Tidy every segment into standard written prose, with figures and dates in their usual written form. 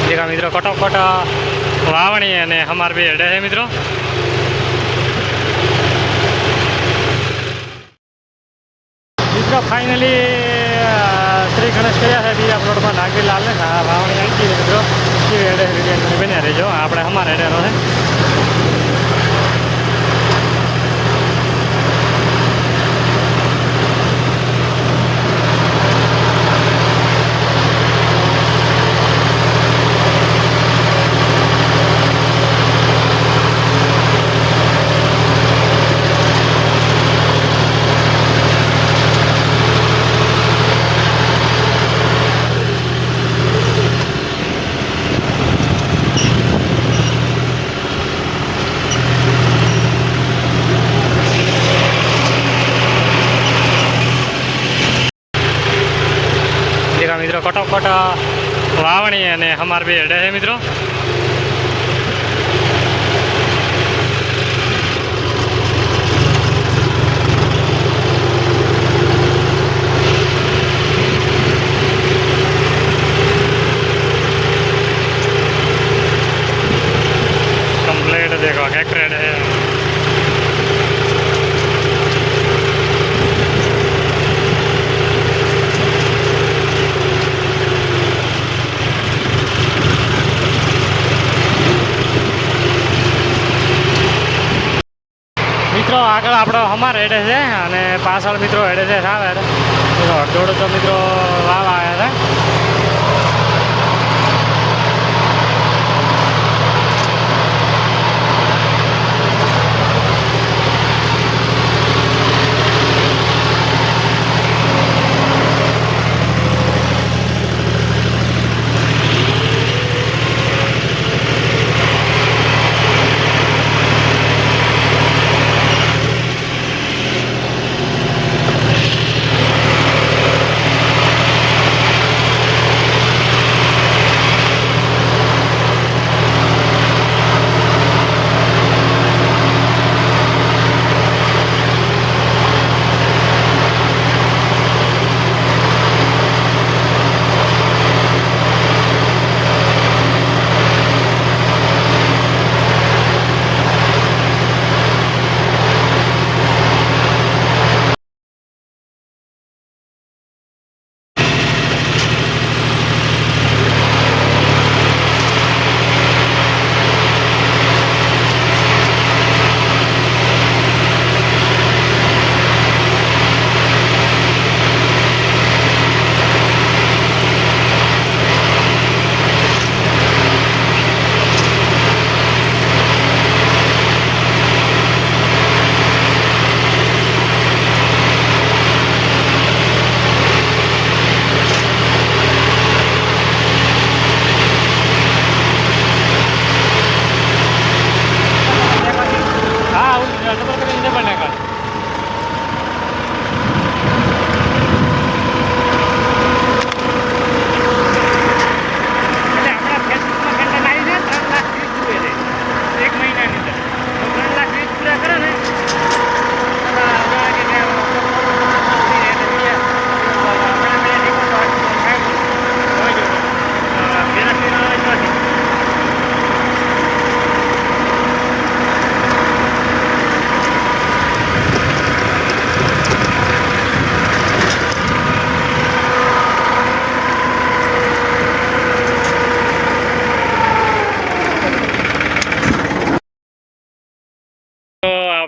देखा मित्रों कटोकट वावणी अने हमार बे हेडे है मित्रों। मित्रों फाइनली श्री गणेश कर्या है बीजा प्लॉट में नागरी लाल ने वावणी आई गई मित्रों। हेडे वीडियो बने रहो आपणे हमारे हेडे है। मित्रों कटोकट वावणी अने हमार बे हेडे है मित्रों। कंप्लीट देखो हेक्रेड है। मित्रों आगे आपणो हमार हेडे है अने पाछळ मित्रों हेडे है सावेर। अडधोड़ तो मित्रों वाव आया था।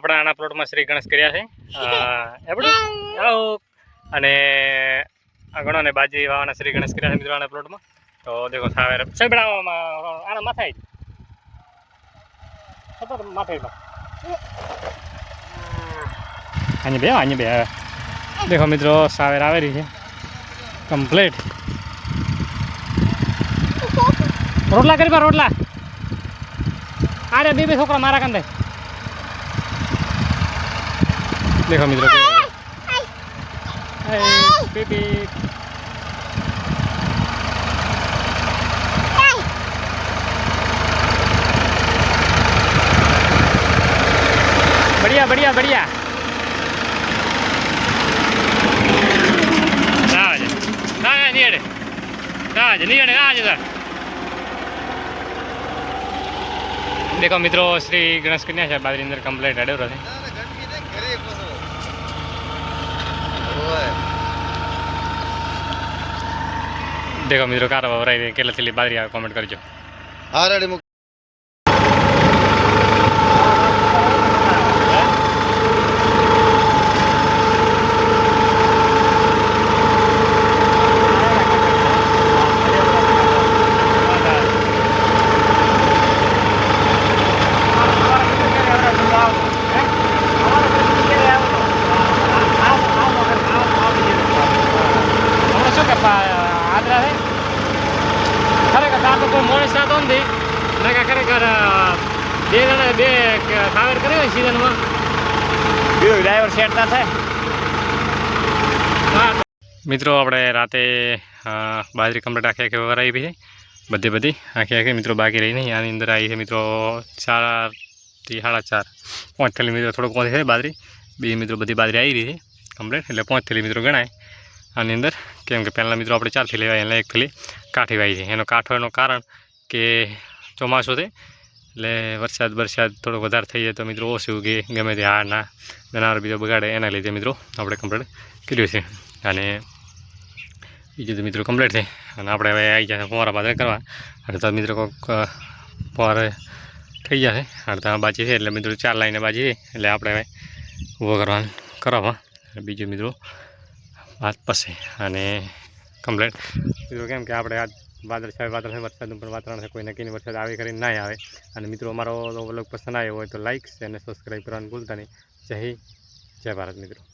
अपना आना प्लॉट में श्री गणेश कर्या है अने गणों ने बाजी वावाना श्री गणेश कर्या है मित्रों आना प्लॉट में। तो देखो सावेर सबड़ा आना माथाई माथाई आने बे देखो मित्रों सावेर आवे रही है कम्प्लीट। रोटला करी बा रोटला अरे बे छोकरा मारा कंदे देखो मित्रों बेबी बढ़िया बढ़िया बढ़िया राज ना नहीं अड़े राज नहीं अड़े आज इधर देखो मित्रों श्री गणेश कन्या है बादरी अंदर कम्प्लीट हेडो रहे देखो मित्रों कार वराई केला थी बादरी कमेंट करजो हाँ रेडी ખરેખર આ તો કોઈ મોણસ થતો નથી ના ખરેખર બે જણા બે કાવડ કરે સિઝનમાં બે ડ્રાઈવર સેટ ના થાય મિત્રો આપણે રાતે બાજરી કમ્પ્લીટ આખી આખી વરાઈ છે બધી આખી આખી મિત્રો બાકી રહી નહીં આની અંદર આવી છે મિત્રો 4 થી 4.5 5 થેલી મિત્રો થોડોક ઓછી છે બાજરી બે મિત્રો બધી બાજરી આવી રહી છે કમ્પ્લીટ એટલે 5 થેલી મિત્રો ગણાય આની અંદર કેમ કે પહેલાં મિત્રો આપણે 4 થેલી લેવાય એટલે 1 થેલી કાઠી વાવી છે એનો કાઠો એનું કારણ કે ચોમાસું છે એટલે વરસાદ થોડોક વધારે થઈ જાય તો મિત્રો ઓછું કે ગમે તે હાડના જનાવર બીજો બગાડે એના લીધે મિત્રો આપણે કમ્પ્લીટ કર્યું છે અને બીજું તો મિત્રો કમ્પ્લીટ છે અને આપણે હવે આવી જશે ફુવારા બાદ કરવા અડધા મિત્રો કોઈક ફુવારે થઈ જશે અડધા બાજી છે એટલે મિત્રો 4 લાઈને બાજી છે એટલે આપણે હવે ઊભો કરવાનું કરાવવા બીજું મિત્રો વાત પછી અને કમ્પ્લીટ મિત્રો કેમ કે આપણે આ વાદળછાયું વરસાદનું પણ વાતાવરણ છે કોઈ નક્કીની વરસાદ આવે કરીને ના આવે અને મિત્રો અમારો વ્લોગ પસંદ આવ્યો હોય તો લાઇક અને સબસ્ક્રાઈબ કરવાનું ભૂલતા નહીં જય ભારત મિત્રો.